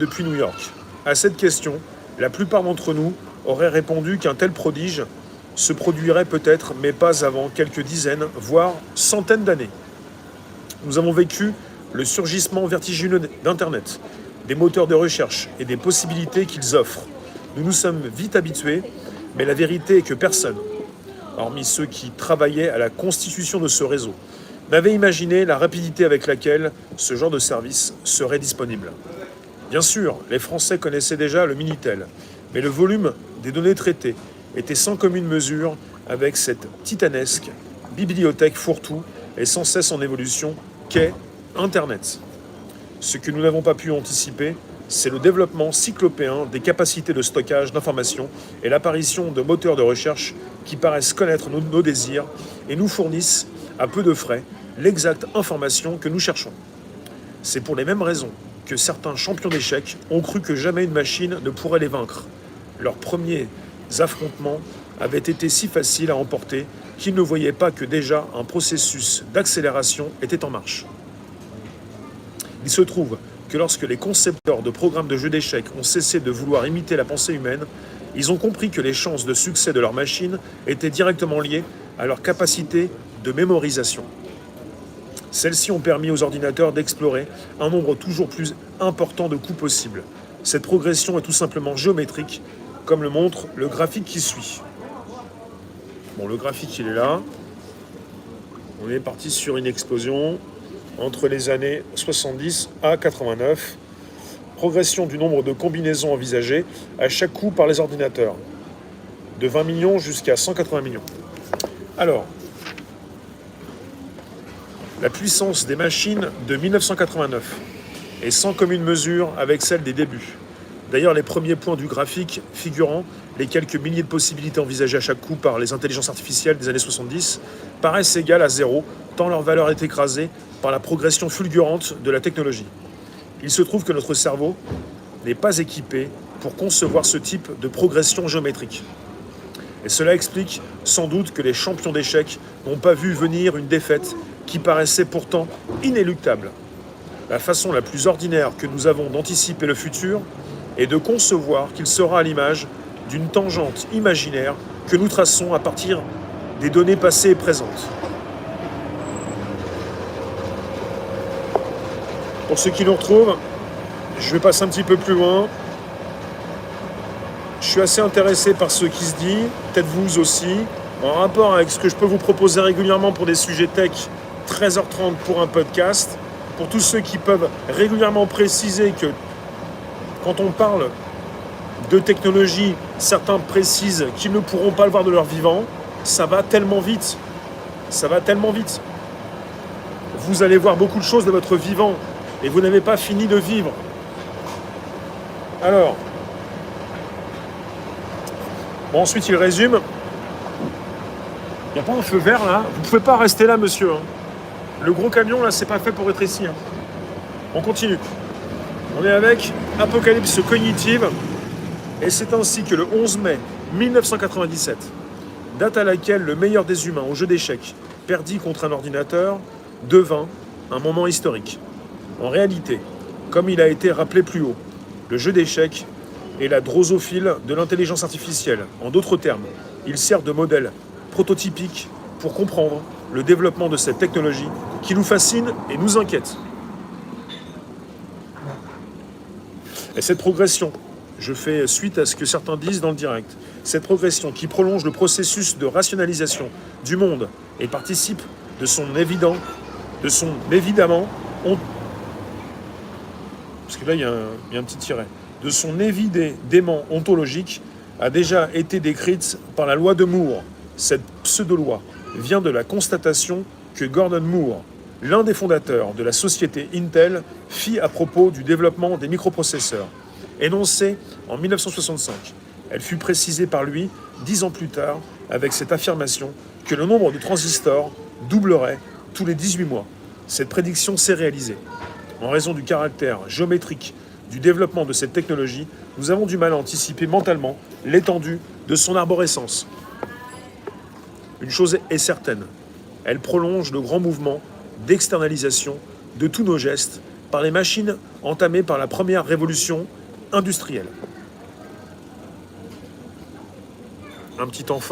depuis New York. À cette question, la plupart d'entre nous auraient répondu qu'un tel prodige se produirait peut-être, mais pas avant quelques dizaines, voire centaines d'années. Nous avons vécu le surgissement vertigineux d'Internet, des moteurs de recherche et des possibilités qu'ils offrent. Nous nous sommes vite habitués, mais la vérité est que personne, hormis ceux qui travaillaient à la constitution de ce réseau, n'avait imaginé la rapidité avec laquelle ce genre de service serait disponible. Bien sûr, les Français connaissaient déjà le Minitel, mais le volume des données traitées était sans commune mesure avec cette titanesque bibliothèque fourre-tout et sans cesse en évolution qu'est Internet. Ce que nous n'avons pas pu anticiper, c'est le développement cyclopéen des capacités de stockage d'informations et l'apparition de moteurs de recherche qui paraissent connaître nos désirs et nous fournissent, à peu de frais, l'exacte information que nous cherchons. C'est pour les mêmes raisons que certains champions d'échecs ont cru que jamais une machine ne pourrait les vaincre. Leurs premiers affrontements avaient été si faciles à emporter qu'ils ne voyaient pas que déjà un processus d'accélération était en marche. Il se trouve que lorsque les concepteurs de programmes de jeux d'échecs ont cessé de vouloir imiter la pensée humaine, ils ont compris que les chances de succès de leur machine étaient directement liées à leur capacité de mémorisation. Celles-ci ont permis aux ordinateurs d'explorer un nombre toujours plus important de coups possibles. Cette progression est tout simplement géométrique, comme le montre le graphique qui suit. Bon, le graphique, il est là. On est parti sur une explosion entre les années 70 à 89. Progression du nombre de combinaisons envisagées à chaque coup par les ordinateurs, de 20 millions jusqu'à 180 millions. Alors, la puissance des machines de 1989 est sans commune mesure avec celle des débuts. D'ailleurs, les premiers points du graphique figurant les quelques milliers de possibilités envisagées à chaque coup par les intelligences artificielles des années 70 paraissent égales à zéro, tant leur valeur est écrasée par la progression fulgurante de la technologie. Il se trouve que notre cerveau n'est pas équipé pour concevoir ce type de progression géométrique. Et cela explique sans doute que les champions d'échecs n'ont pas vu venir une défaite qui paraissait pourtant inéluctable. La façon la plus ordinaire que nous avons d'anticiper le futur est de concevoir qu'il sera à l'image d'une tangente imaginaire que nous traçons à partir des données passées et présentes. Pour ceux qui nous retrouvent, je vais passer un petit peu plus loin. Je suis assez intéressé par ce qui se dit, peut-être vous aussi, en rapport avec ce que je peux vous proposer régulièrement pour des sujets tech, 13h30 pour un podcast. Pour tous ceux qui peuvent régulièrement préciser que quand on parle de technologie, certains précisent qu'ils ne pourront pas le voir de leur vivant, ça va tellement vite. Ça va tellement vite. Vous allez voir beaucoup de choses de votre vivant et vous n'avez pas fini de vivre. Alors, bon, ensuite il résume. Il n'y a pas un feu vert là. Vous ne pouvez pas rester là, monsieur. Le gros camion là, c'est pas fait pour être ici. On continue. On est avec Apocalypse cognitive. Et c'est ainsi que le 11 mai 1997, date à laquelle le meilleur des humains au jeu d'échecs perdit contre un ordinateur, devint un moment historique. En réalité, comme il a été rappelé plus haut, le jeu d'échecs est la drosophile de l'intelligence artificielle. En d'autres termes, il sert de modèle prototypique pour comprendre le développement de cette technologie qui nous fascine et nous inquiète. Et cette progression, je fais suite à ce que certains disent dans le direct, cette progression qui prolonge le processus de rationalisation du monde et participe de son évidemment, parce que là il y a un petit tiret, de son évidemment ontologique, a déjà été décrite par la loi de Moore. Cette pseudo-loi vient de la constatation que Gordon Moore, l'un des fondateurs de la société Intel, fit à propos du développement des microprocesseurs. Énoncée en 1965, elle fut précisée par lui 10 ans plus tard avec cette affirmation que le nombre de transistors doublerait tous les 18 mois. Cette prédiction s'est réalisée. En raison du caractère géométrique du développement de cette technologie, nous avons du mal à anticiper mentalement l'étendue de son arborescence. Une chose est certaine, elle prolonge le grand mouvement d'externalisation de tous nos gestes par les machines entamées par la première révolution industrielle. Un petit enfant.